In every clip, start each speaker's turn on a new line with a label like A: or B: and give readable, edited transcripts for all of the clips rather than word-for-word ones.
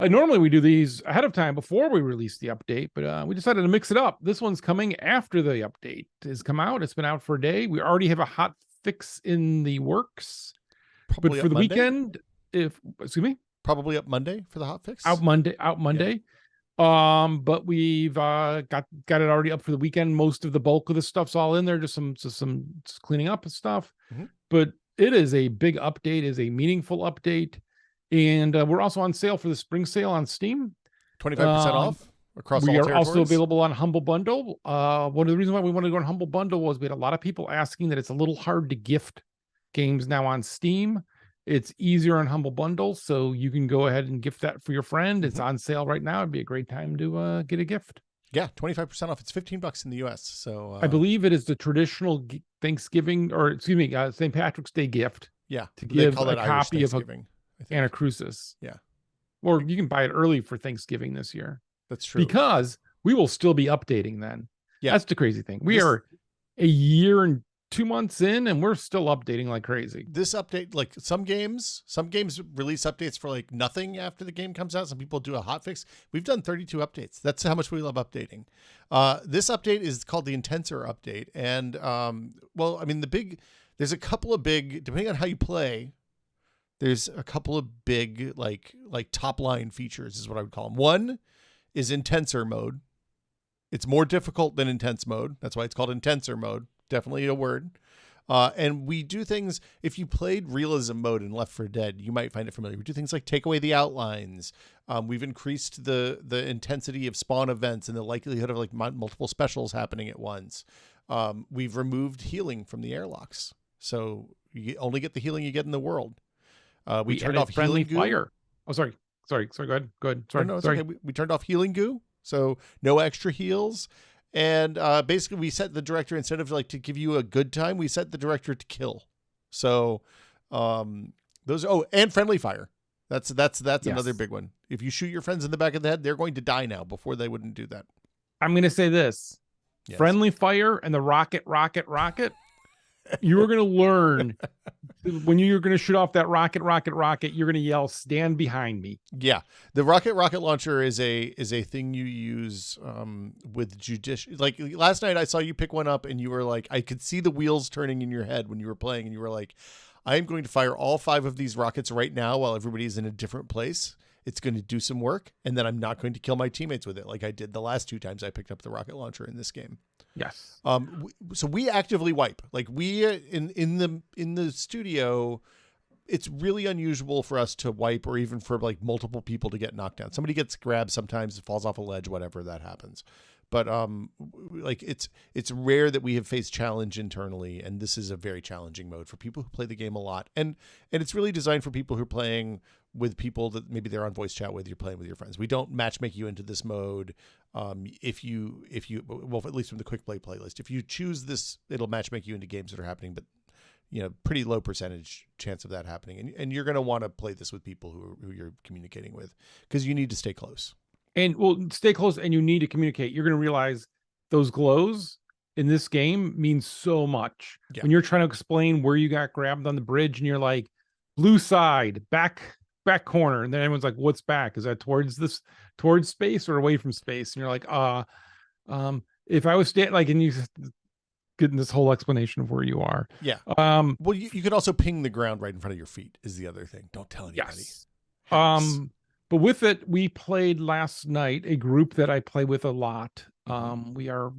A: Normally we do these ahead of time before we release the update, but we decided to mix it up. This one's coming after the update has come out. It's been out for a day. We already have a hot fix in the works, but
B: Probably
A: for
B: up
A: the
B: Monday.
A: weekend, excuse me,
B: Probably up Monday for the hotfix.
A: out Monday. But we've got it already up for the weekend. Most of the bulk of the stuff's all in there, just some cleaning up and stuff. But it is a big update, is a meaningful update. And we're also on sale for the spring sale on Steam.
B: 25% off across all
A: We are
B: territories.
A: also available on Humble Bundle. One of the reasons why we wanted to go on Humble Bundle was we had a lot of people asking that it's a little hard to gift games now on Steam. It's easier on Humble Bundle, so you can go ahead and gift that for your friend. It's on sale right now. It'd be a great time to get a gift.
B: Yeah, 25% off. It's $15 in the US. So
A: I believe it is the traditional Thanksgiving, or excuse me, St. Patrick's Day gift.
B: Yeah,
A: to give
B: a
A: copy of
B: Anacrusis.
A: Yeah. Or you can buy it early for Thanksgiving this year.
B: That's true.
A: Because we will still be updating then.
B: Yeah.
A: That's the crazy thing. We are a year and 2 months in and we're still updating like crazy.
B: This update, like some games release updates for like nothing after the game comes out. Some people do a hotfix. We've done 32 updates. That's how much we love updating. This update is called the Intensor update. And, well, I mean, there's a couple of big, depending on how you play, there's a couple of big, like top line features is what I would call them. One is Intensor mode. It's more difficult than intense mode. That's why it's called Intensor mode. Definitely a word. And we do things, if you played realism mode in Left 4 Dead, you might find it familiar. We do things like take away the outlines. We've increased the intensity of spawn events and the likelihood of like multiple specials happening at once. We've removed healing from the airlocks. So you only get the healing you get in the world. We turned off
A: friendly
B: healing
A: fire.
B: goo.
A: Oh, sorry. Go ahead. Sorry.
B: No, it's
A: sorry.
B: okay. We turned off healing goo. So no extra heals. And basically we set the director, instead of like to give you a good time, we set the director to kill. So those, and friendly fire. That's another big one. If you shoot your friends in the back of the head, they're going to die now. Before they wouldn't do that.
A: I'm going to say this. Yes. Friendly fire and the rocket. You are going to learn when you're going to shoot off that rocket, you're going to yell, "Stand behind me."
B: Yeah. The rocket launcher is a thing you use with judicious. Like last night I saw you pick one up and you were like, I could see the wheels turning in your head when you were playing, and you were like, I am going to fire all 5 of these rockets right now while everybody's in a different place. It's going to do some work, and then I'm not going to kill my teammates with it like I did the last 2 times I picked up the rocket launcher in this game.
A: Yes.
B: So we actively wipe. Like we in the studio, it's really unusual for us to wipe, or even for like multiple people to get knocked down. Somebody gets grabbed, sometimes it falls off a ledge, whatever, that happens. But like it's rare that we have faced challenge internally, and this is a very challenging mode for people who play the game a lot. And it's really designed for people who are playing with people that maybe they're on voice chat with, you're playing with your friends. We don't matchmake you into this mode. If you well, at least from the quick play playlist, if you choose this, it'll matchmake you into games that are happening, but pretty low percentage chance of that happening. And you're going to want to play this with people who you're communicating with, because you need to stay close.
A: And stay close, and you need to communicate. You're going to realize those glows in this game mean so much. Yeah. When you're trying to explain where you got grabbed on the bridge and you're like, blue side, back corner, and then everyone's like, what's back? Is that towards space or away from space? And you're like, if I was and you getting this whole explanation of where you are.
B: Yeah. Well, you could also ping the ground right in front of your feet is the other thing. Don't tell anybody.
A: Yes. But with it, we played last night, a group that I play with a lot. We are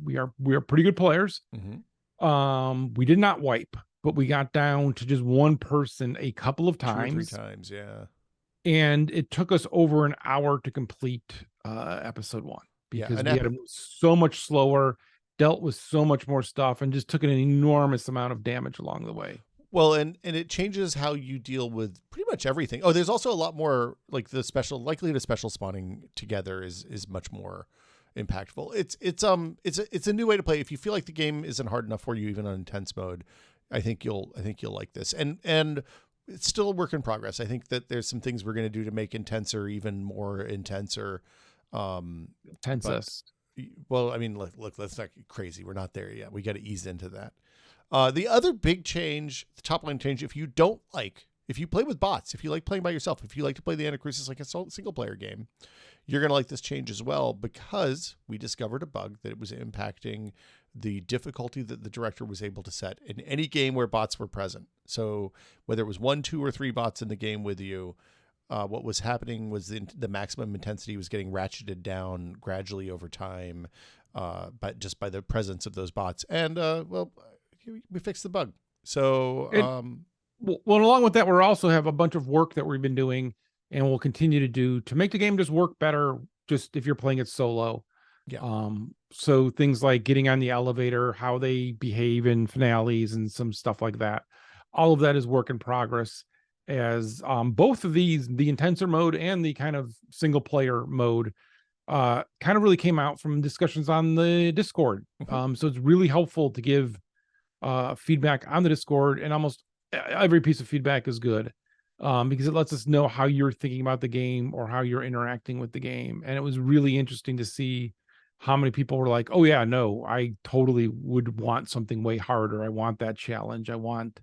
A: pretty good players. Mm-hmm. We did not wipe, but we got down to just one person a couple of times.
B: 2 or 3 times, yeah.
A: And it took us over an hour to complete episode 1, because we had to move so much slower, dealt with so much more stuff, and just took an enormous amount of damage along the way.
B: Well, and it changes how you deal with pretty much everything. Oh, there's also a lot more, like the likelihood of special spawning together is much more impactful. It's a new way to play. If you feel like the game isn't hard enough for you, even on intense mode, I think you'll like this. And it's still a work in progress. I think that there's some things we're going to do to make Intensor even more intenser.
A: Intensest.
B: Well, I mean, look, that's not crazy. We're not there yet. We got to ease into that. The other big change, the top line change, if you don't like if you play with bots, if you like playing by yourself, if you like to play the Anacrusis like a single player game, you're going to like this change as well, because we discovered a bug that it was impacting the difficulty that the director was able to set in any game where bots were present. So whether it was 1, 2, or 3 bots in the game with you, what was happening was the maximum intensity was getting ratcheted down gradually over time, but just by the presence of those bots. And we fixed the bug. So
A: well, along with that, we also have a bunch of work that we've been doing and we'll continue to do to make the game just work better, just if you're playing it solo.
B: Yeah.
A: So things like getting on the elevator, how they behave in finales and some stuff like that. All of that is work in progress, as both of these, the Intensor mode and the kind of single player mode, kind of really came out from discussions on the Discord. So it's really helpful to give feedback on the Discord, and almost every piece of feedback is good, because it lets us know how you're thinking about the game or how you're interacting with the game. And it was really interesting to see how many people were like, oh yeah, no, I totally would want something way harder. I want that challenge. I want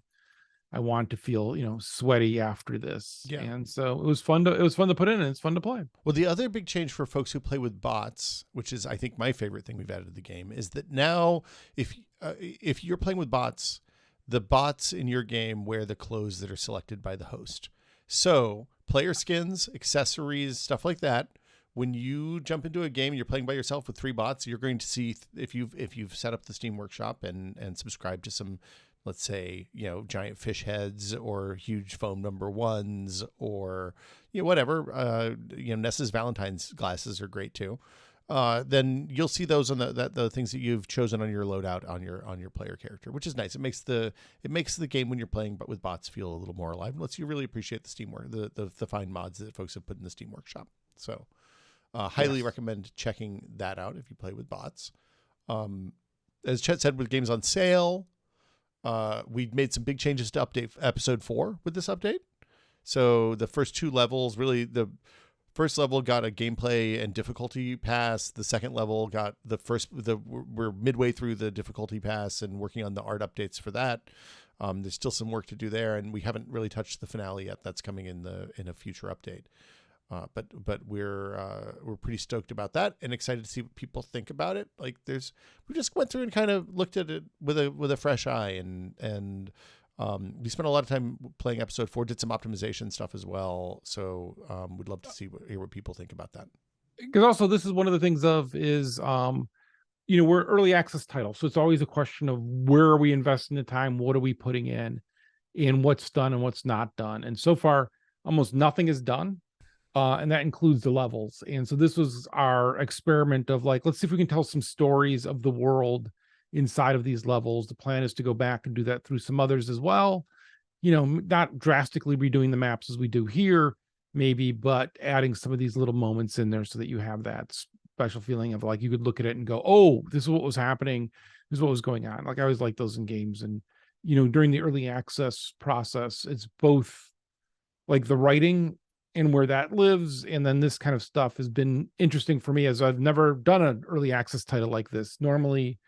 A: to feel, sweaty after this.
B: Yeah.
A: And so it was fun to put in, and it's fun to play.
B: Well, the other big change for folks who play with bots, which is, I think, my favorite thing we've added to the game, is that now if you're playing with bots, the bots in your game wear the clothes that are selected by the host. So player skins, accessories, stuff like that. When you jump into a game and you're playing by yourself with 3 bots, you're going to see, if you've set up the Steam Workshop and subscribed to some, let's say, giant fish heads or huge foam number 1s, or whatever. Ness's Valentine's glasses are great too. Then you'll see those on the things that you've chosen on your loadout on your player character, which is nice. It makes the game when you're playing but with bots feel a little more alive. It lets you really appreciate the Steam work, the fine mods that folks have put in the Steam Workshop. So highly recommend checking that out if you play with bots. As Chet said, with games on sale, we made some big changes to update episode 4 with this update. So the first 2 levels, really, the first level got a gameplay and difficulty pass. The second level got we're midway through the difficulty pass and working on the art updates for that. There's still some work to do there, and we haven't really touched the finale yet. That's coming in a future update. But we're pretty stoked about that and excited to see what people think about it. Like we just went through and kind of looked at it with a fresh eye, and we spent a lot of time playing episode 4, did some optimization stuff as well. So we'd love to hear what people think about that.
A: Because also this is one of the things we're early access title, so it's always a question of where are we investing the time, what are we putting in, and what's done and what's not done. And so far, almost nothing is done. And that includes the levels. And so this was our experiment of let's see if we can tell some stories of the world inside of these levels. The plan is to go back and do that through some others as well. Not drastically redoing the maps as we do here, maybe, but adding some of these little moments in there so that you have that special feeling of you could look at it and go, oh, this is what was happening. This is what was going on. I always like those in games. And, during the early access process, it's both the writing and where that lives, and then this kind of stuff has been interesting for me, as I've never done an early access title like this. Normally,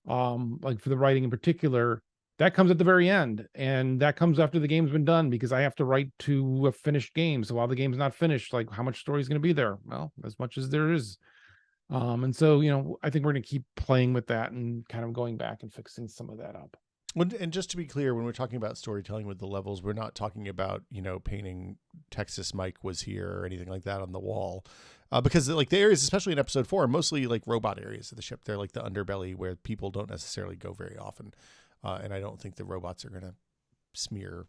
A: for the writing in particular, that comes at the very end, and that comes after the game's been done, because I have to write to a finished game. So while the game's not finished, how much story is going to be there? Well, as much as there is. And so, I think we're going to keep playing with that and kind of going back and fixing some of that up.
B: And just to be clear, when we're talking about storytelling with the levels, we're not talking about, painting Texas Mike was here or anything like that on the wall. Because the areas, especially in episode 4, are mostly robot areas of the ship. They're the underbelly where people don't necessarily go very often. And I don't think the robots are going to smear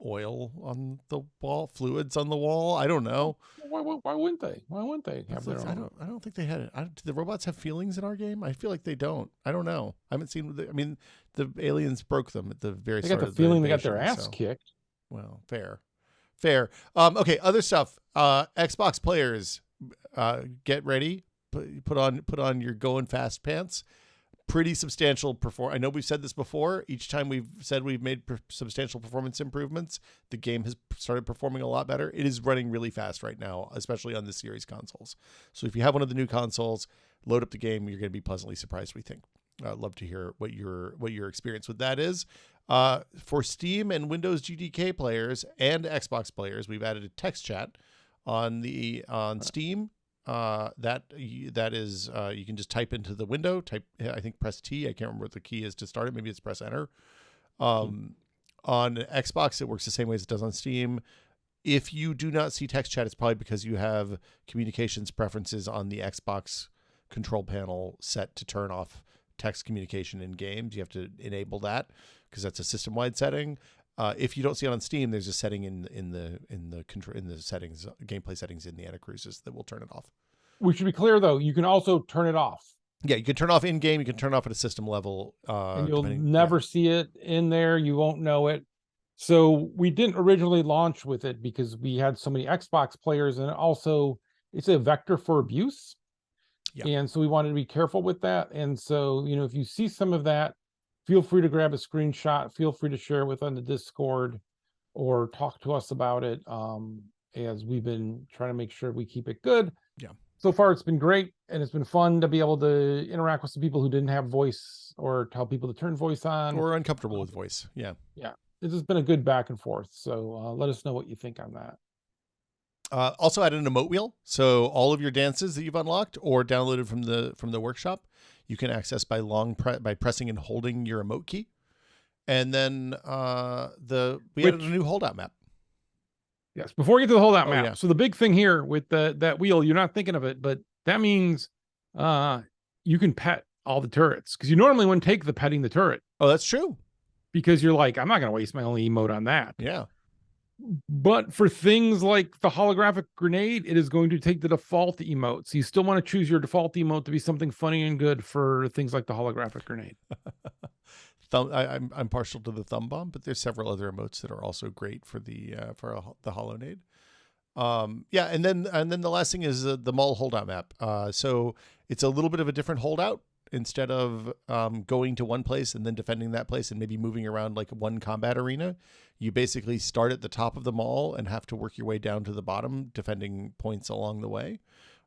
B: oil on the wall, fluids on the wall. I don't know.
A: Why wouldn't they? Why wouldn't they have their own?
B: I don't think they had it. Do the robots have feelings in our game? I feel like they don't. I don't know. I haven't seen. The aliens broke them at the very start.
A: They got the feeling they got their ass kicked.
B: Well, fair. Okay, other stuff. Xbox players, get ready. Put on your going fast pants. Pretty substantial I know we've said this before. Each time we've said we've made substantial performance improvements, the game has started performing a lot better. It is running really fast right now, especially on the series consoles. So if you have one of the new consoles, load up the game. You're going to be pleasantly surprised, we think. I'd love to hear what your experience with that is. For Steam and Windows GDK players and Xbox players, we've added a text chat on Steam. That is you can just type into the window. I think press T. I can't remember what the key is to start it. Maybe it's press Enter. On Xbox, it works the same way as it does on Steam. If you do not see text chat, it's probably because you have communications preferences on the Xbox control panel set to turn off text communication in games. You have to enable that because that's a system-wide setting. If you don't see it on Steam, there's a setting in the settings, gameplay settings in the Anacrusis that will turn it off.
A: We should be clear though, you can also turn it off.
B: Yeah, you can turn off in game. You can turn it off at a system level,
A: and you'll never see it in there. You won't know it. So we didn't originally launch with it because we had so many Xbox players, and also it's a vector for abuse.
B: Yeah.
A: And so we wanted to be careful with that. And so, you know, if you see some of that, feel free to grab a screenshot, feel free to share it with on the Discord or talk to us about it. As we've been trying to make sure we keep it good.
B: Yeah.
A: So far it's been great, and it's been fun to be able to interact with some people who didn't have voice, or tell people to turn voice on,
B: or uncomfortable with voice. Yeah.
A: This has been a good back and forth. So let us know what you think on that.
B: Also added an emote wheel, so all of your dances that you've unlocked or downloaded from the workshop, you can access by by pressing and holding your emote key. And then we added a new holdout map.
A: Yes, before we get to the holdout map.
B: Yeah.
A: So the big thing here with that wheel, you're not thinking of it, but that means you can pet all the turrets, because you normally wouldn't take the petting the turret.
B: Oh, that's true.
A: Because you're like, I'm not going to waste my only emote on that.
B: Yeah.
A: But for things like the holographic grenade, it is going to take the default emote. So you still want to choose your default emote to be something funny and good for things like the holographic grenade.
B: I'm partial to the thumb bomb, but there's several other emotes that are also great for the Holonade. Yeah, and then the last thing is the mall holdout map. So it's a little bit of a different holdout. Instead of going to one place and then defending that place and maybe moving around like one combat arena, you basically start at the top of the mall and have to work your way down to the bottom, defending points along the way.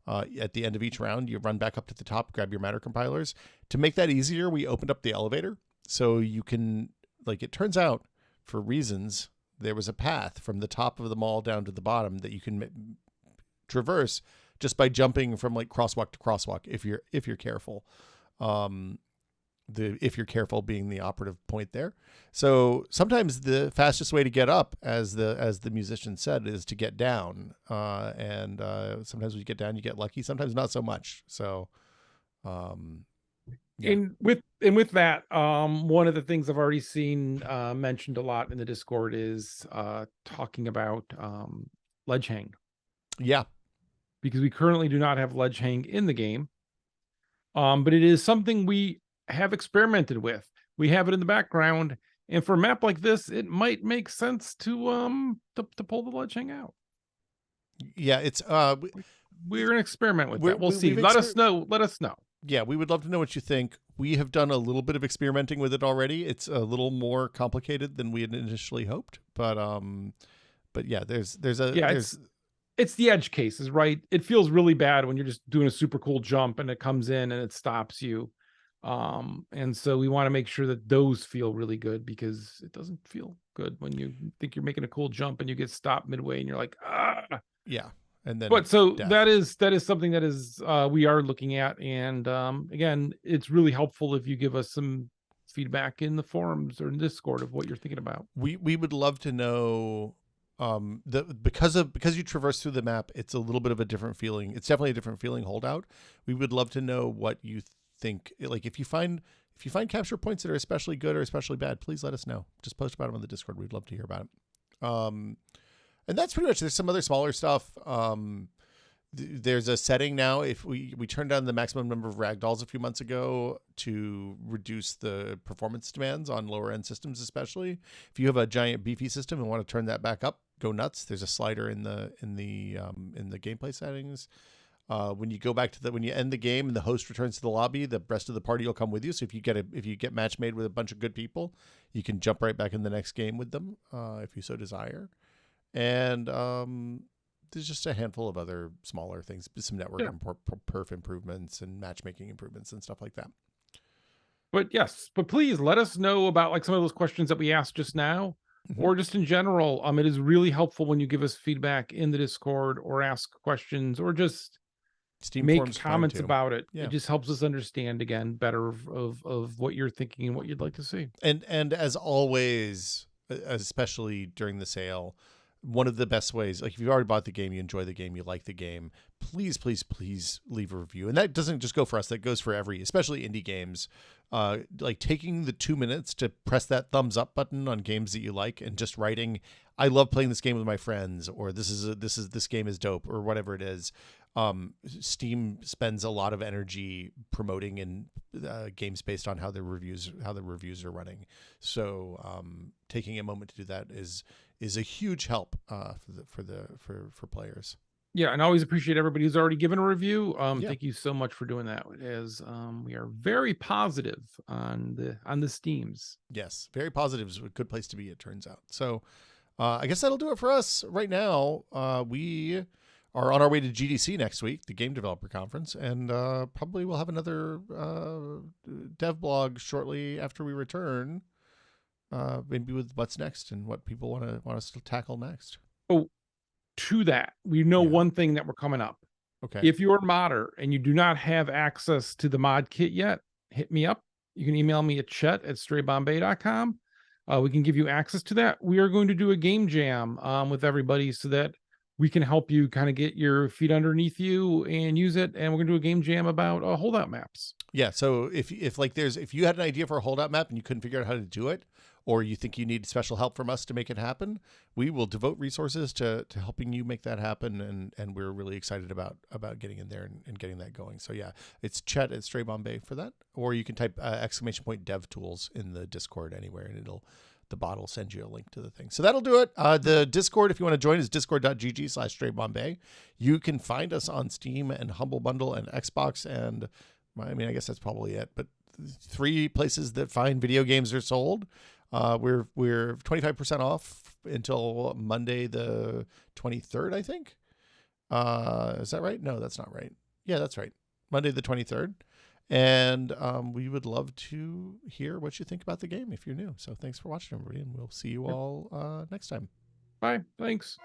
B: At the end of each round, you run back up to the top, grab your matter compilers. To make that easier, we opened up the elevator. So you can, like, it turns out, for reasons, there was a path from the top of the mall down to the bottom that you can traverse just by jumping from like crosswalk to crosswalk if you're careful. If you're careful being the operative point there. So sometimes the fastest way to get up, as the musician said, is to get down. And sometimes when you get down, you get lucky. Sometimes not so much. So, yeah.
A: And with that, one of the things I've already seen mentioned a lot in the Discord is talking about ledge hang.
B: Yeah.
A: Because we currently do not have ledge hang in the game. But it is something we have experimented with. We have it in the background, and for a map like this, it might make sense to pull the ledge hang out.
B: Yeah, it's
A: we're gonna experiment with that. We'll see. Let us know.
B: Yeah, we would love to know what you think. We have done a little bit of experimenting with it already. It's a little more complicated than we had initially hoped, but yeah,
A: it's the edge cases, right? It feels really bad when you're just doing a super cool jump and it comes in and it stops you. And so we want to make sure that those feel really good, because it doesn't feel good when you think you're making a cool jump and you get stopped midway and you're like, ah.
B: Yeah. And then,
A: but so that is something that is we are looking at. And again, it's really helpful if you give us some feedback in the forums or in Discord of what you're thinking about.
B: We would love to know because you traverse through the map, it's a little bit of a different feeling. It's definitely a different feeling holdout. We would love to know what you think. Like if you find capture points that are especially good or especially bad, please let us know. Just post about them on the Discord. We'd love to hear about it. And that's pretty much. There's some other smaller stuff. There's a setting now. If we turned down the maximum number of ragdolls a few months ago to reduce the performance demands on lower end systems, especially if you have a giant beefy system and want to turn that back up, go nuts. There's a slider in the gameplay settings. When you go back to when you end the game and the host returns to the lobby, the rest of the party will come with you. So if you get match made with a bunch of good people, you can jump right back in the next game with them if you so desire. And there's just a handful of other smaller things, some network perf improvements and matchmaking improvements and stuff like that.
A: But yes, but please let us know about like some of those questions that we asked just now,
B: Mhm.
A: or just in general. It is really helpful when you give us feedback in the Discord or ask questions or just
B: Steam
A: make
B: forums fine
A: comments
B: too.
A: about it. It
B: Yeah.
A: just helps us understand again better of what you're thinking and what you'd like to see.
B: And as always, especially during the sale, one of the best ways, like if you've already bought the game, you enjoy the game, you like the game, please, please, please leave a review. And that doesn't just go for us, that goes for especially indie games. Like taking the 2 minutes to press that thumbs up button on games that you like and just writing, I love playing this game with my friends, or this game is dope, or whatever it is. Steam spends a lot of energy promoting in games based on how the reviews are running. So taking a moment to do that is a huge help for players.
A: Yeah, and I always appreciate everybody who's already given a review.
B: Yeah.
A: Thank you so much for doing that. As we are very positive on the Steams.
B: Yes, very positive is a good place to be, it turns out. So I guess that'll do it for us right now. We are on our way to GDC next week, the Game Developer Conference, and probably we'll have another Devblog shortly after we return. Maybe with what's next and what people want us to tackle next.
A: Oh, to that, we know
B: Yeah.
A: one thing that we're coming up.
B: Okay.
A: If you're a modder and you do not have access to the mod kit yet, hit me up. You can email me at chet@straybombay.com. We can give you access to that. We are going to do a game jam with everybody so that we can help you kind of get your feet underneath you and use it. And we're going to do a game jam about holdout maps.
B: Yeah. So if you had an idea for a holdout map and you couldn't figure out how to do it, or you think you need special help from us to make it happen, we will devote resources to helping you make that happen. And we're really excited about getting in there and getting that going. So yeah, it's Chet at Stray Bombay for that. Or you can type ! Dev tools in the Discord anywhere, and the bot will send you a link to the thing. So that'll do it. The Discord, if you want to join, is discord.gg/straybombay. You can find us on Steam and Humble Bundle and Xbox. And I guess that's probably it. But 3 places that fine video games are sold. We're 25% off until Monday the 23rd, I think. Is that right? No, that's not right. Yeah, that's right. Monday the 23rd. And we would love to hear what you think about the game if you're new. So thanks for watching, everybody, and we'll see you all next time.
A: Bye. Thanks.